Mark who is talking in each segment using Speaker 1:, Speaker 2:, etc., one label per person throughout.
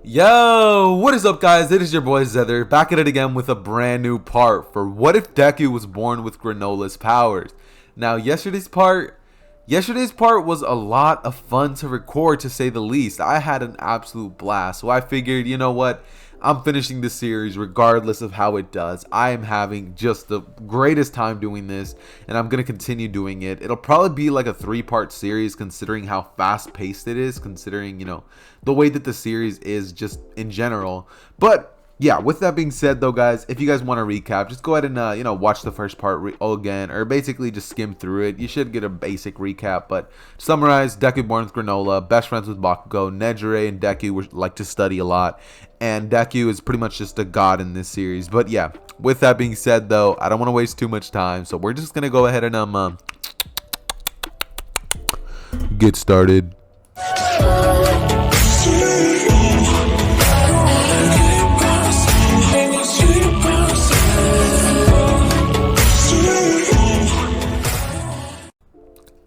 Speaker 1: Yo, what is up, guys? It is your boy Zether, back at it again with a brand new part for What If Deku Was Born with Granola's Powers. Now, yesterday's part was a lot of fun to record, to say the least. I had an absolute blast, so I figured, you know what? I'm finishing this series regardless of how it does. I am having just the greatest time doing this, and I'm going to continue doing it. It'll probably be like a 3-part series, considering how fast-paced it is, considering, the way that the series is just in general. But yeah, with that being said, though, guys, if you guys want to recap, just go ahead and again, the first part again, or basically just skim through it. You should get a basic recap. But to summarize, Deku born with Granolah, best friends with Bakugo. Nejire and Deku like to study a lot, and Deku is pretty much just a god in this series. But yeah, with that being said, though, I don't want to waste too much time, so we're just gonna go ahead and get started.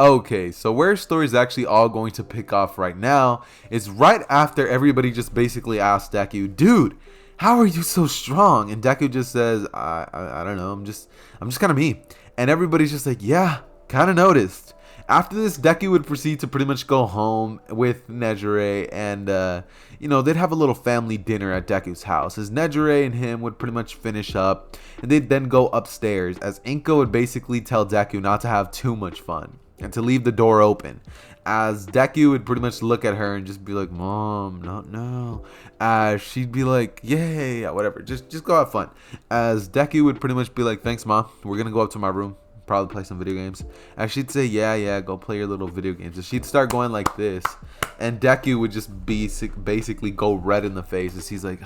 Speaker 1: Okay, so where story is actually all going to pick off right now is right after everybody just basically asked Deku, dude, how are you so strong? And Deku just says, I don't know, I'm just kind of me. And everybody's just like, yeah, kind of noticed. After this, Deku would proceed to pretty much go home with Nejire, and they'd have a little family dinner at Deku's house, as Nejire and him would pretty much finish up, and they'd then go upstairs, as Inko would basically tell Deku not to have too much fun and to leave the door open, as Deku would pretty much look at her and just be like, Mom, not now. As she'd be like, yeah, whatever, just go have fun. As Deku would pretty much be like, thanks, Mom, we're gonna go up to my room, probably play some video games. And she'd say, yeah, go play your little video games. And she'd start going like this, and Deku would just basically go red in the face as he's like,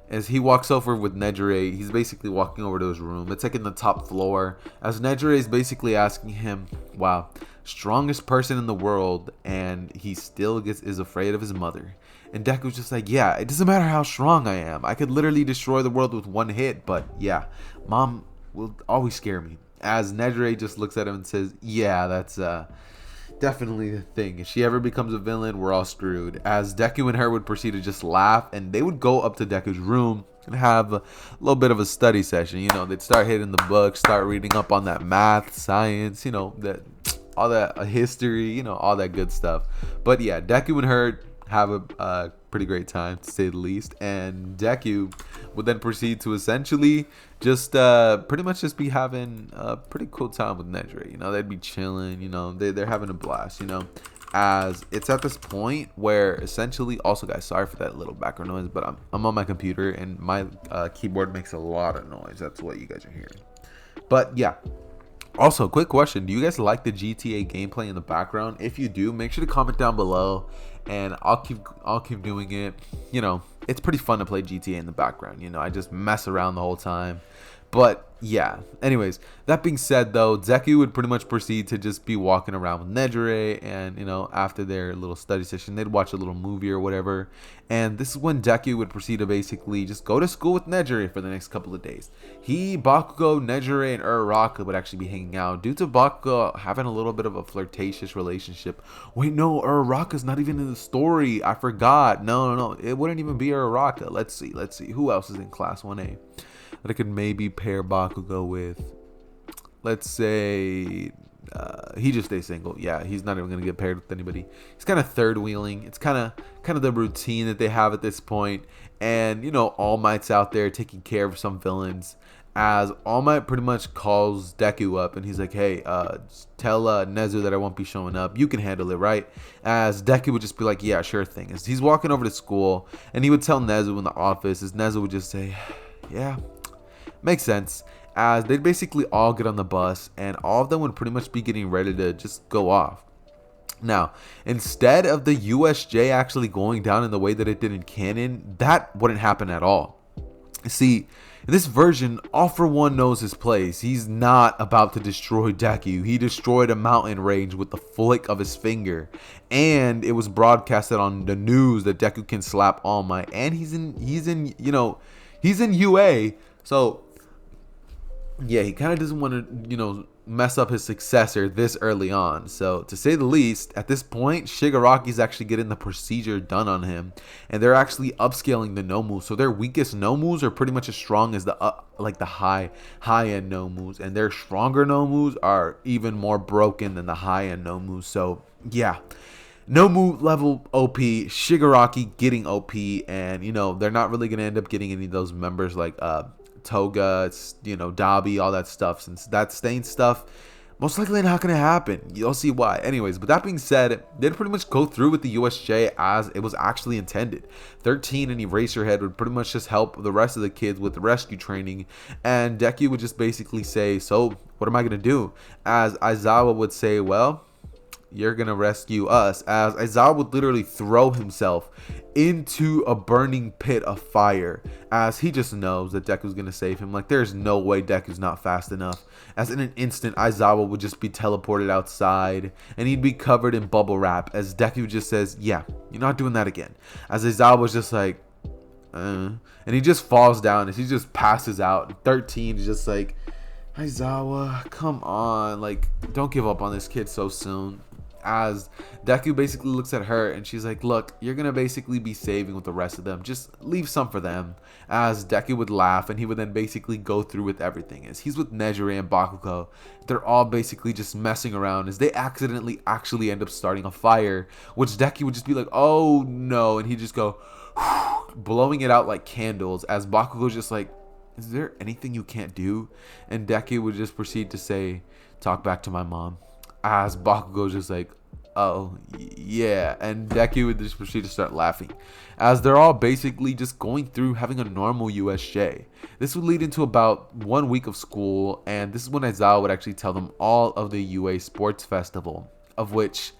Speaker 1: as he walks over with Nejire. He's basically walking over to his room. It's like in the top floor, as Nejire is basically asking him, wow, strongest person in the world, and he still is afraid of his mother. And Deku's just like, yeah, it doesn't matter how strong I am, I could literally destroy the world with one hit, but yeah, Mom will always scare me. As Nejire just looks at him and says, yeah, that's definitely the thing. If she ever becomes a villain, we're all screwed. As Deku and her would proceed to just laugh, and they would go up to Deku's room and have a little bit of a study session. They'd start hitting the books, start reading up on that math, science, that all that history, all that good stuff. But yeah, Deku and her have a pretty great time, to say the least, and Deku would then proceed to essentially just pretty much just be having a pretty cool time with Nejire. They'd be chilling, they're having a blast, as it's at this point where essentially, also guys, sorry for that little background noise, but I'm on my computer and my keyboard makes a lot of noise. That's what you guys are hearing. But yeah, also, quick question, do you guys like the GTA gameplay in the background? If you do, make sure to comment down below, and I'll keep doing it. It's pretty fun to play GTA in the background. I just mess around the whole time. But yeah, anyways, that being said, though, Deku would pretty much proceed to just be walking around with Nejire, and after their little study session, they'd watch a little movie or whatever. And this is when Deku would proceed to basically just go to school with Nejire for the next couple of days. Bakugo, Nejire, and Uraraka would actually be hanging out, due to Bakugo having a little bit of a flirtatious relationship. Wait, no, Uraraka's not even in the story. I forgot. No, it wouldn't even be Uraraka. Let's see. Who else is in Class 1A that I could maybe pair Bakugo with? Let's say he just stays single. Yeah, he's not even gonna get paired with anybody. He's kind of third wheeling. It's kind of the routine that they have at this point. And All Might's out there taking care of some villains, as All Might pretty much calls Deku up and he's like, hey, tell Nezu that I won't be showing up. You can handle it, right? As Deku would just be like, yeah, sure thing. As he's walking over to school, and he would tell Nezu in the office, as Nezu would just say, yeah, makes sense. As they'd basically all get on the bus, and all of them would pretty much be getting ready to just go off. Now, instead of the USJ actually going down in the way that it did in canon, that wouldn't happen at all. See, in this version, All For One knows his place. He's not about to destroy Deku. He destroyed a mountain range with the flick of his finger, and it was broadcasted on the news that Deku can slap All Might, and he's in UA. So yeah, he kind of doesn't want to mess up his successor this early on. So to say the least, at this point, Shigaraki's actually getting the procedure done on him, and they're actually upscaling the Nomus. So their weakest Nomus are pretty much as strong as the like the high end Nomus, and their stronger Nomus are even more broken than the high end Nomus. So yeah. Nomu level OP, Shigaraki getting OP, and they're not really gonna end up getting any of those members like Toga, Dabi, all that stuff, since that stain stuff most likely not gonna happen. You'll see why. Anyways, but that being said, they'd pretty much go through with the USJ as it was actually intended. 13 and Eraserhead would pretty much just help the rest of the kids with the rescue training, and Deku would just basically say, so what am I gonna do? As Aizawa would say, well, you're gonna rescue us, as Aizawa would literally throw himself into a burning pit of fire, as he just knows that Deku's gonna save him. Like, there's no way Deku's not fast enough, as in an instant Aizawa would just be teleported outside and he'd be covered in bubble wrap, as Deku just says, yeah, you're not doing that again, as Aizawa was just like and he just falls down as he just passes out. And 13 is just like, Aizawa, come on, like, don't give up on this kid so soon. As Deku basically looks at her and she's like, look, you're gonna basically be saving with the rest of them, just leave some for them. As Deku would laugh, and he would then basically go through with everything. As he's with Nejire and Bakugo, they're all basically just messing around, as they accidentally actually end up starting a fire, which Deku would just be like, oh no, and he'd just go blowing it out like candles, as Bakugo's just like, is there anything you can't do? And Deku would just proceed to say, talk back to my mom. As Bakugo's just like, oh yeah, and Deku would just proceed to start laughing, as they're all basically just going through having a normal USJ. This would lead into about 1 week of school, and this is when Aizawa would actually tell them all of the UA Sports Festival, of which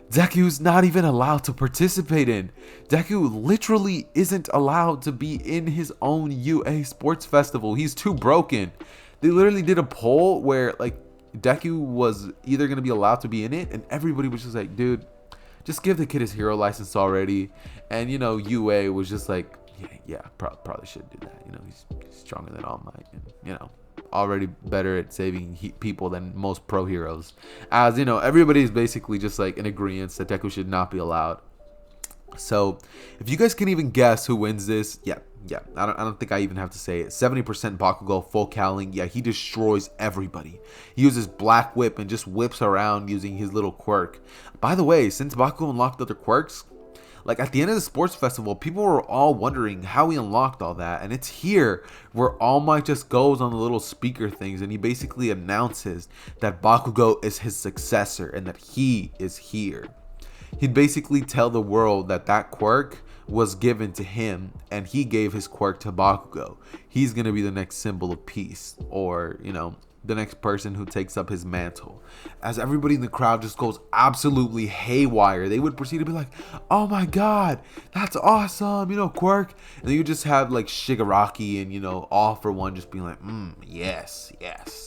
Speaker 1: Deku's not even allowed to participate in. Deku literally isn't allowed to be in his own UA Sports Festival. He's too broken. They literally did a poll where, like, Deku was either going to be allowed to be in it, and everybody was just like, dude, just give the kid his hero license already. And UA was just like, yeah, probably should do that. He's stronger than All Might, and already better at saving people than most pro heroes. As everybody's basically just like in agreement that Deku should not be allowed. So if you guys can even guess who wins this, yeah, I don't think I even have to say it. 70% Bakugo, full Cowling. Yeah, he destroys everybody. He uses Black Whip and just whips around using his little quirk. By the way, since Bakugo unlocked other quirks, like at the end of the sports festival, people were all wondering how he unlocked all that. And it's here where All Might just goes on the little speaker things and he basically announces that Bakugo is his successor and that he is here. He'd basically tell the world that that quirk was given to him and he gave his quirk to Bakugo. He's going to be the next symbol of peace, or, the next person who takes up his mantle. As everybody in the crowd just goes absolutely haywire, they would proceed to be like, oh my god, that's awesome, quirk. And then you just have like Shigaraki and, All for One just being like, yes,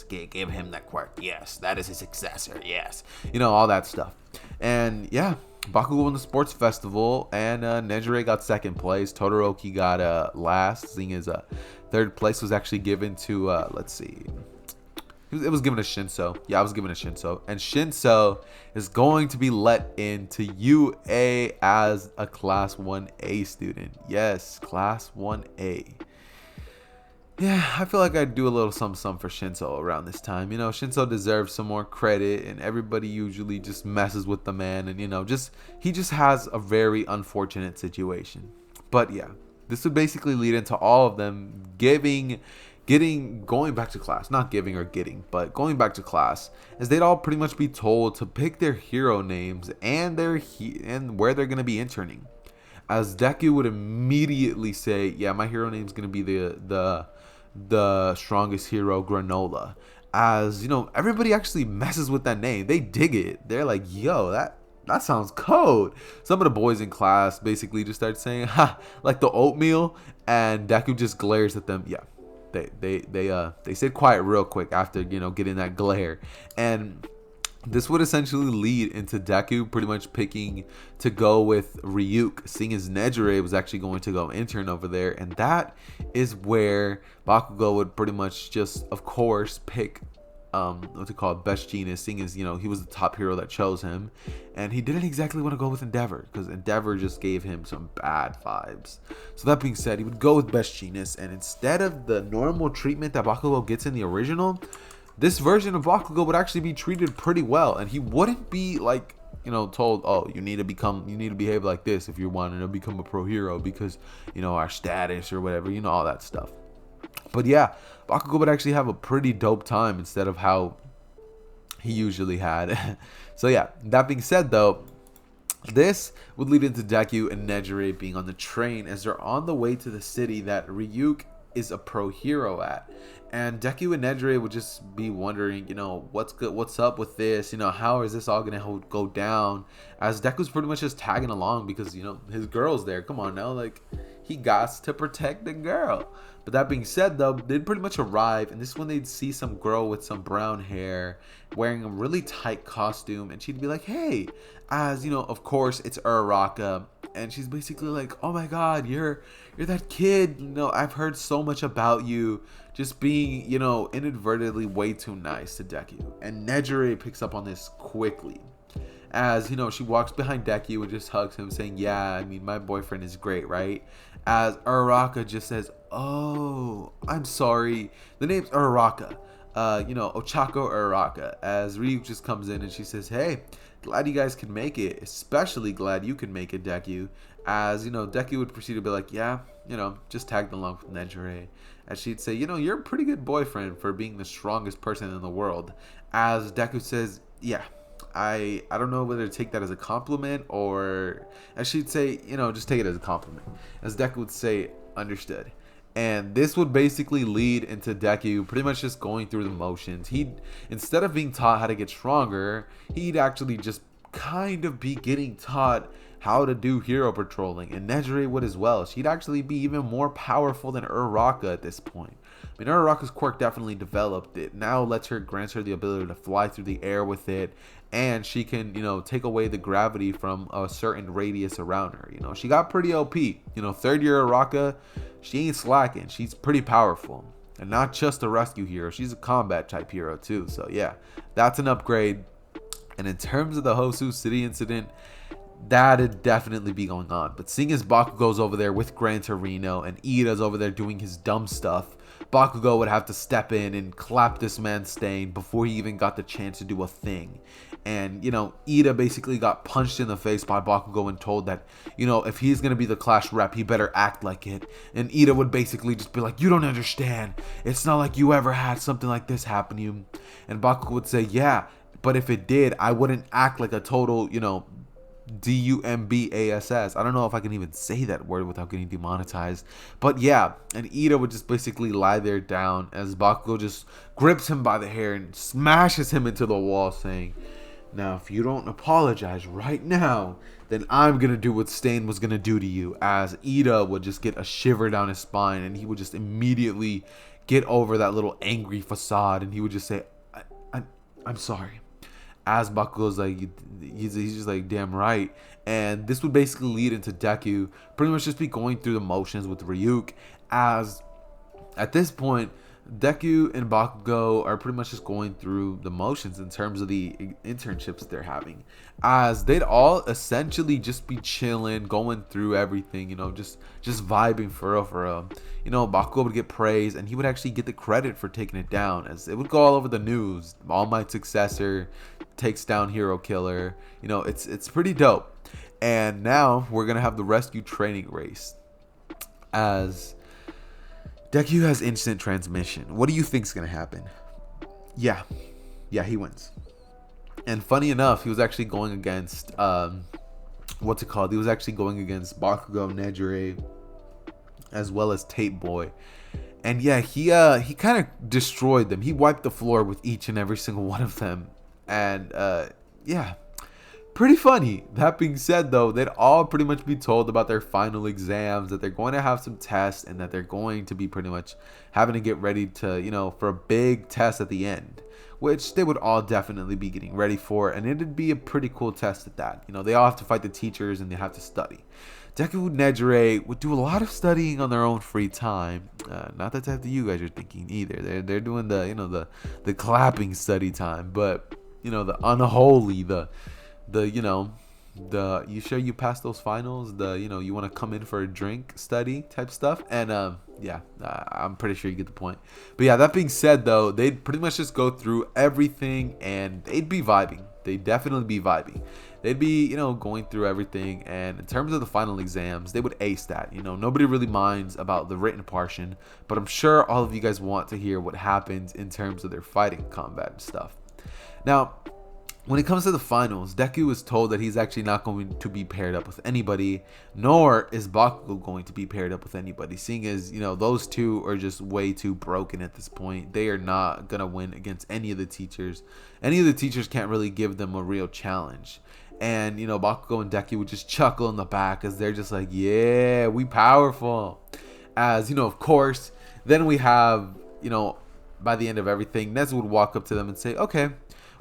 Speaker 1: give him that quirk. Yes, that is his successor. Yes, all that stuff. And yeah, Bakugo won the sports festival, and Nejire got second place. Todoroki got last, seeing as third place was actually given to, let's see, it was given to Shinso. Yeah, I was given to Shinso. And Shinso is going to be let into UA as a Class 1A student. Yes, Class 1A. Yeah, I feel like I'd do a little something for Shinso around this time. Shinso deserves some more credit, and everybody usually just messes with the man, and he just has a very unfortunate situation. But yeah, this would basically lead into all of them going back to class, not giving or getting, but going back to class, as they'd all pretty much be told to pick their hero names and and where they're gonna be interning. As Deku would immediately say, yeah, my hero name's gonna be the strongest hero, Granolah. As everybody actually messes with that name. They dig it. They're like, yo, that sounds cold. Some of the boys in class basically just started saying, ha, like the oatmeal, and Deku just glares at them. Yeah, they stayed quiet real quick after getting that glare. And this would essentially lead into Deku pretty much picking to go with Ryuk, seeing as Nejire was actually going to go intern over there. And that is where Bakugo would pretty much just, of course, pick what's it called, best genius, seeing as, he was the top hero that chose him, and he didn't exactly want to go with Endeavor because Endeavor just gave him some bad vibes. So that being said, he would go with best genius, and instead of the normal treatment that Bakugo gets in the original, this version of Bakugo would actually be treated pretty well, and he wouldn't be like, told, oh, you need to behave like this if you're wanting to become a pro hero because, our status or whatever, all that stuff. But yeah, Bakugo would actually have a pretty dope time instead of how he usually had. So yeah, that being said though, this would lead into Deku and Nejire being on the train as they're on the way to the city that Ryuk is a pro hero at. And Deku and Nejire would just be wondering, what's up with this? How is this all gonna go down? As Deku's pretty much just tagging along because, his girl's there. Come on now, like, he got to protect the girl. But that being said, though, they'd pretty much arrive, and this is when they'd see some girl with some brown hair wearing a really tight costume, and she'd be like, hey, as, of course, it's Uraraka, and she's basically like, oh my god, you're that kid, I've heard so much about you, just being, inadvertently way too nice to Deku. And Nejire picks up on this quickly. As, she walks behind Deku and just hugs him, saying, yeah, I mean, my boyfriend is great, right? As Uraraka just says, oh, I'm sorry. The name's Uraraka. Ochako Uraraka. As Ryuk just comes in and she says, hey, glad you guys can make it. Especially glad you can make it, Deku. As, Deku would proceed to be like, yeah, just tagged along with Nejire. As she'd say, you're a pretty good boyfriend for being the strongest person in the world. As Deku says, yeah, I don't know whether to take that as a compliment or, as she'd say, just take it as a compliment. As Deku would say, understood. And this would basically lead into Deku pretty much just going through the motions. He'd, instead of being taught how to get stronger, he'd actually just kind of be getting taught how to do hero patrolling. And Nejire would as well. She'd actually be even more powerful than Uraraka at this point. I mean, Uraraka's quirk definitely developed. It now grants her the ability to fly through the air with it, and she can, take away the gravity from a certain radius around her. She got pretty OP. Third year Uraraka, she ain't slacking. She's pretty powerful, and not just a rescue hero. She's a combat type hero too. So yeah, that's an upgrade. And in terms of the Hosu City incident, that'd definitely be going on. But seeing as Bakugo's over there with Gran Torino and Ida's over there doing his dumb stuff, Bakugo would have to step in and clap this man Stain before he even got the chance to do a thing. And, Ida basically got punched in the face by Bakugo and told that, if he's going to be the Clash rep, he better act like it. And Ida would basically just be like, you don't understand. It's not like you ever had something like this happen to you. And Bakugo would say, yeah, but if it did, I wouldn't act like a total, DUMBASS. I don't know if I can even say that word without getting demonetized. But yeah, and Ida would just basically lie there down as Bakugo just grips him by the hair and smashes him into the wall, saying, now if you don't apologize right now, then I'm gonna do what Stain was gonna do to you. As Ida would just get a shiver down his spine, and he would just immediately get over that little angry facade, and he would just say, I'm sorry. As Bakugo's like, he's just like, damn right. And this would basically lead into Deku pretty much just be going through the motions with Ryuk, as at this point Deku and Bakugo are pretty much just going through the motions in terms of the internships they're having, as they'd all essentially just be chilling, going through everything, just vibing for real. Bakugo would get praise, and he would actually get the credit for taking it down, as it would go all over the news. All Might's successor takes down Hero Killer. It's pretty dope. And now we're gonna have the rescue training race, as Deku has instant transmission. What do you think's gonna happen? Yeah, he wins. And funny enough, he was actually going against what's it called? He was actually going against Bakugo, Nejire, as well as Tape Boy. And yeah, he kind of destroyed them. He wiped the floor with each and every single one of them. And yeah, pretty funny. That being said, though, they'd all pretty much be told about their final exams, that they're going to have some tests, and that they're going to be pretty much having to get ready to, for a big test at the end, which they would all definitely be getting ready for. And it'd be a pretty cool test at that. They all have to fight the teachers and they have to study. Deku and Nejire would do a lot of studying on their own free time. Not the type that you guys are thinking either. They're doing the clapping study time, but the unholy, the you sure you passed those finals, you want to come in for a drink study type stuff. And I'm pretty sure you get the point. But yeah, that being said though, they'd pretty much just go through everything and they'd be vibing. They'd definitely be vibing. They'd be going through everything, and in terms of the final exams, they would ace that. Nobody really minds about the written portion, but I'm sure all of you guys want to hear what happens in terms of their fighting combat and stuff. Now, when it comes to the finals, Deku is told that he's actually not going to be paired up with anybody, nor is Bakugo going to be paired up with anybody, seeing as, those two are just way too broken at this point. They are not going to win against any of the teachers. Any of the teachers can't really give them a real challenge. And, Bakugo and Deku would just chuckle in the back as they're just like, yeah, we powerful. As, of course, then we have, by the end of everything, Nezu would walk up to them and say, okay,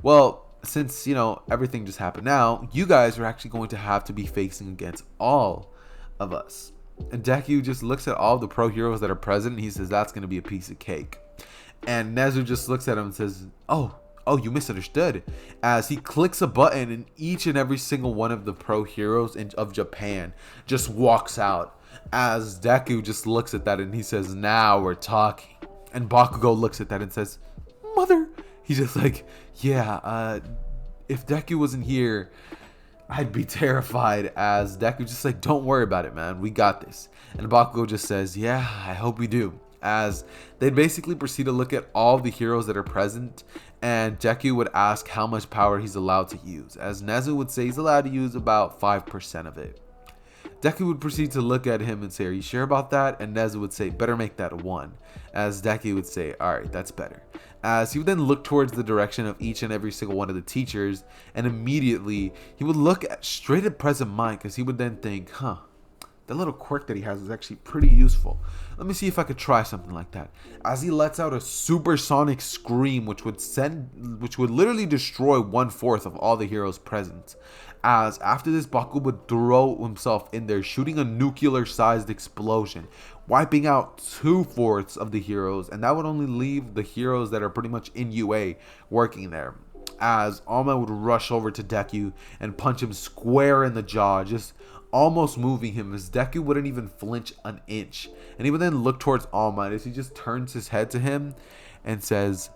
Speaker 1: well, since everything just happened now, you guys are actually going to have to be facing against all of us. And Deku just looks at all the pro heroes that are present and he says that's going to be a piece of cake. And Nezu just looks at him and says, oh, you misunderstood, as he clicks a button and each and every single one of the pro heroes of Japan just walks out, as Deku just looks at that and he says, now we're talking. And Bakugo looks at that and says, mother. He's just like, yeah, if Deku wasn't here, I'd be terrified. As Deku just like, don't worry about it, man. We got this. And Bakugo just says, yeah, I hope we do. As they'd basically proceed to look at all the heroes that are present, and Deku would ask how much power he's allowed to use. As Nezu would say he's allowed to use about 5% of it. Deku would proceed to look at him and say, are you sure about that? And Nezu would say, better make that 1. As Deku would say, alright, that's better. As he would then look towards the direction of each and every single one of the teachers, and immediately he would look straight at Present Mic, because he would then think, that little quirk that he has is actually pretty useful. Let me see if I could try something like that. As he lets out a supersonic scream, which would literally destroy 1/4 of all the heroes present. As after this, Baku would throw himself in there, shooting a nuclear-sized explosion, wiping out 2/4 of the heroes, and that would only leave the heroes that are pretty much in UA working there. As All Might would rush over to Deku and punch him square in the jaw, just almost moving him, as Deku wouldn't even flinch an inch. And he would then look towards All Might as he just turns his head to him and says,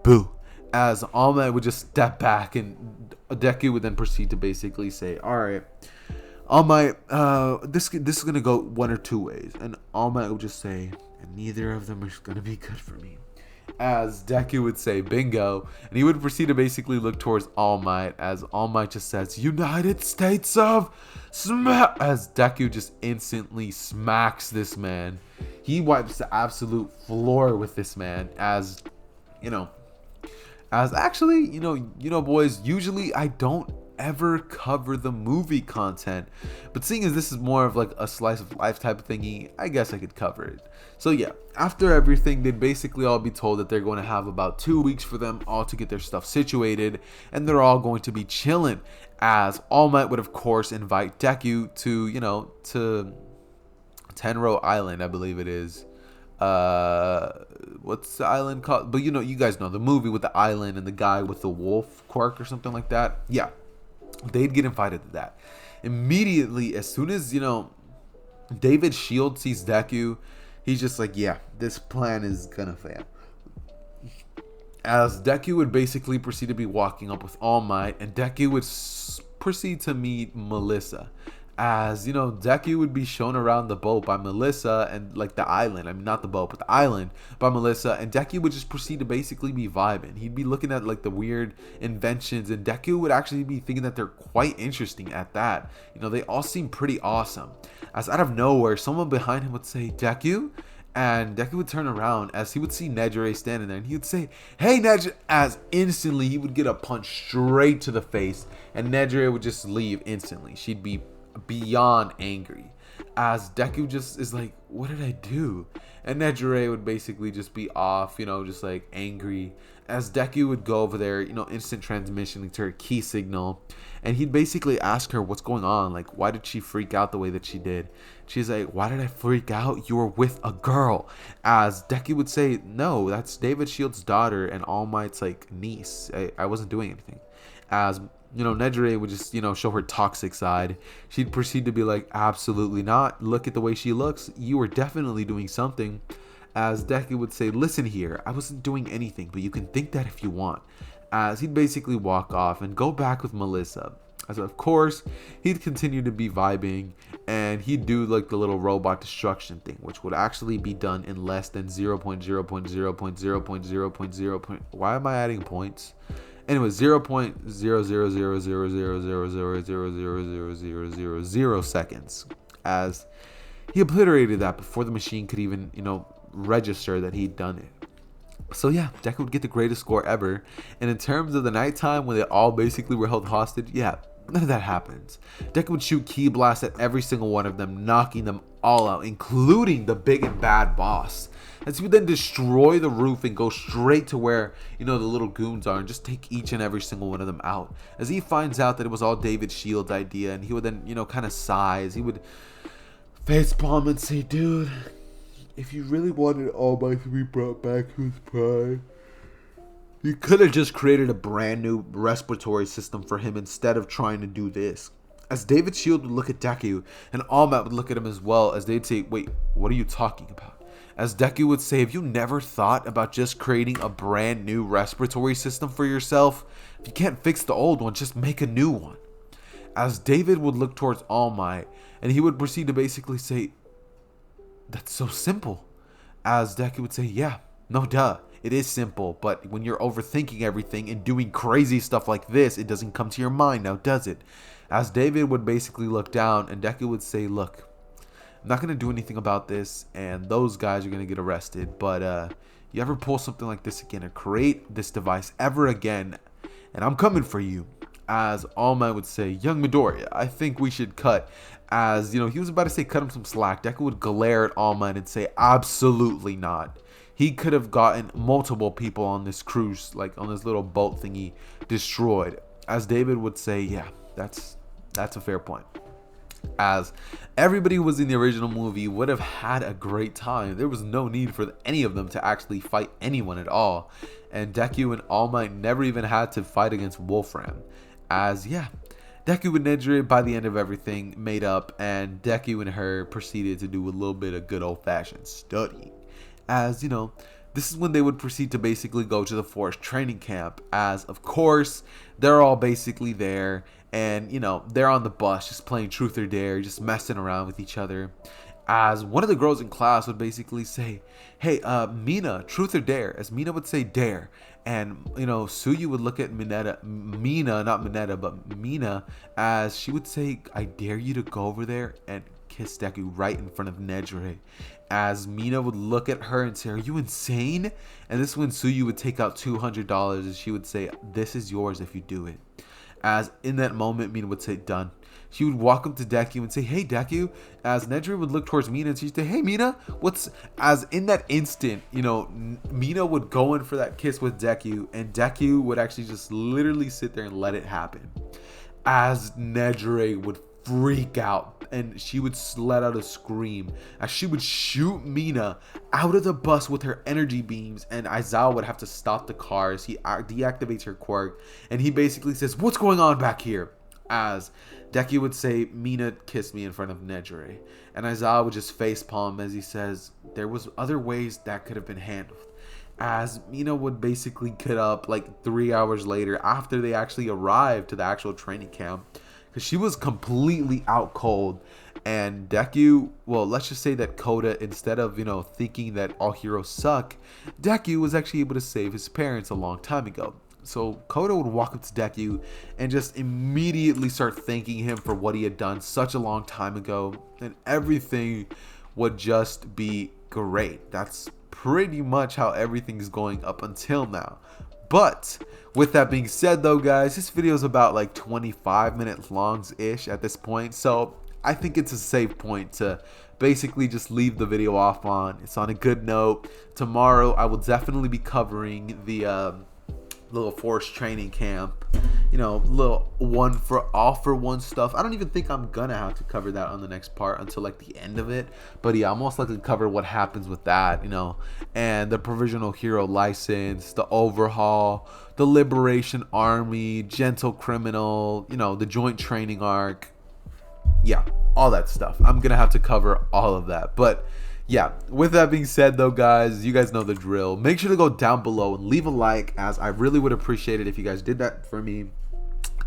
Speaker 1: boo. As All Might would just step back, and Deku would then proceed to basically say, alright, All Might, this is going to go one or two ways. And All Might would just say, and neither of them are going to be good for me. As Deku would say, bingo, and he would proceed to basically look towards All Might, as All Might just says, United States of Smack, as Deku just instantly smacks this man. He wipes the absolute floor with this man, as actually, boys, usually I don't ever cover the movie content, but seeing as this is more of like a slice of life type of thingy, I guess I could cover it. So yeah, after everything, they'd basically all be told that they're going to have about 2 weeks for them all to get their stuff situated, and they're all going to be chilling, as All Might would of course invite Deku to Tenro Island, I believe it is. What's the island called? But you guys know the movie with the island and the guy with the wolf quirk or something like that. Yeah, they'd get invited to that. Immediately, as soon as David Shield sees Deku, he's just like, yeah, this plan is gonna fail. As Deku would basically proceed to be walking up with All Might, and Deku would proceed to meet Melissa. As Deku would be shown around the boat by Melissa, and like the island, I mean not the boat but the island by Melissa, and Deku would just proceed to basically be vibing. He'd be looking at like the weird inventions, and Deku would actually be thinking that they're quite interesting at that. They all seem pretty awesome. As out of nowhere, someone behind him would say, Deku? And Deku would turn around as he would see Nejire standing there, and he would say, hey Nejire, as instantly he would get a punch straight to the face, and Nejire would just leave instantly. She'd be beyond angry, as Deku just is like, what did I do? And Nejire would basically just be off, just like angry. As Deku would go over there, instant transmission to her key signal, and he'd basically ask her what's going on, like why did she freak out the way that she did. She's like, why did I freak out? You were with a girl. As Deku would say, no, that's David Shield's daughter and All Might's like niece. I wasn't doing anything. As Nejire would just, show her toxic side. She'd proceed to be like, absolutely not. Look at the way she looks. You were definitely doing something. As Deku would say, listen here, I wasn't doing anything, but you can think that if you want. As he'd basically walk off and go back with Melissa. As of course, he'd continue to be vibing, and he'd do like the little robot destruction thing, which would actually be done in less than 0.0.0.0.0.0. Why am I adding points? Anyway, 0.0000000000000 seconds. As he obliterated that before the machine could even, register that he'd done it. So yeah, Deku would get the greatest score ever. And in terms of the nighttime when they all basically were held hostage, yeah, none of that happens. Deku would shoot ki blasts at every single one of them, knocking them all out, including the big and bad boss. As he would then destroy the roof and go straight to where, the little goons are and just take each and every single one of them out. As he finds out that it was all David Shield's idea, and he would then, kind of sigh as he would facepalm and say, dude, if you really wanted All Might to be brought back to his prime, you could have just created a brand new respiratory system for him instead of trying to do this. As David Shield would look at Deku, and All Might would look at him as well, as they'd say, wait, what are you talking about? As Deku would say, have you never thought about just creating a brand new respiratory system for yourself? If you can't fix the old one, just make a new one. As David would look towards All Might, and he would proceed to basically say, that's so simple. As Deku would say, yeah, no duh, it is simple, but when you're overthinking everything and doing crazy stuff like this, it doesn't come to your mind now, does it? As David would basically look down, and Deku would say, look, I'm not going to do anything about this, and those guys are going to get arrested, but you ever pull something like this again or create this device ever again, and I'm coming for you. As All Might would say, young Midoriya, I think we should cut. As, he was about to say cut him some slack, Deku would glare at All Might and say, absolutely not. He could have gotten multiple people on this cruise, like on this little boat thingy, destroyed. As David would say, yeah, that's a fair point. As everybody who was in the original movie would have had a great time. There was no need for any of them to actually fight anyone at all. And Deku and All Might never even had to fight against Wolfram. As, yeah, Deku and Nejire by the end of everything made up, and Deku and her proceeded to do a little bit of good old-fashioned studying. As, this is when they would proceed to basically go to the forest training camp, as of course they're all basically there, and they're on the bus just playing truth or dare, just messing around with each other. As one of the girls in class would basically say, hey, Mina, truth or dare? As Mina would say dare, and Suyu would look at Mina, not Mineta, but Mina, as she would say, I dare you to go over there and kiss Deku right in front of Nejire. As Mina would look at her and say, are you insane? And this is when Suyu would take out $200, and she would say, this is yours if you do it. As in that moment, Mina would say, done. She would walk up to Deku and say, hey, Deku. As Nejire would look towards Mina and she'd say, hey, Mina, what's... As in that instant, Mina would go in for that kiss with Deku, and Deku would actually just literally sit there and let it happen. As Nejire would freak out, and she would let out a scream as she would shoot Mina out of the bus with her energy beams, and Aizawa would have to stop the car as he deactivates her quirk, and he basically says, what's going on back here? As Deku would say, Mina kissed me in front of Nejire, and Aizawa would just facepalm as he says, there was other ways that could have been handled. As Mina would basically get up like 3 hours later after they actually arrived to the actual training camp, because she was completely out cold, and Deku, well, let's just say that Koda, instead of, thinking that all heroes suck, Deku was actually able to save his parents a long time ago. So Koda would walk up to Deku and just immediately start thanking him for what he had done such a long time ago, and everything would just be great. That's pretty much how everything's going up until now. But with that being said though, guys, this video is about like 25 minutes long-ish at this point, so I think it's a safe point to basically just leave the video off on. It's on a good note. Tomorrow I will definitely be covering the little force training camp, you know, little all for one stuff. I don't even think I'm gonna have to cover that on the next part until like the end of it, but yeah, I'm most likely to cover what happens with that, you know, and the provisional hero license, the overhaul, the liberation army, gentle criminal, you know, the joint training arc, yeah, all that stuff. I'm gonna have to cover all of that. But yeah, with that being said though, guys, you guys know the drill. Make sure to go down below and leave a like, as I really would appreciate it if you guys did that for me.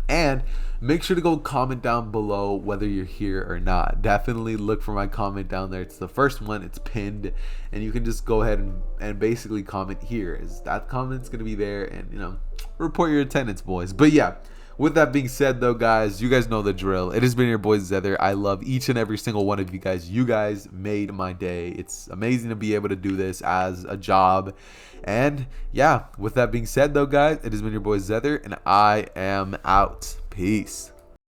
Speaker 1: And make sure to go comment down below whether you're here or not. Definitely look for my comment down there. It's the first one, it's pinned, and you can just go ahead and basically comment here. Is that comment's gonna be there, and you know, report your attendance, boys. But yeah, with that being said though, guys, you guys know the drill. It has been your boy Zether. I love each and every single one of you guys. You guys made my day. It's amazing to be able to do this as a job. And yeah, with that being said though, guys, it has been your boy Zether, and I am out. Peace.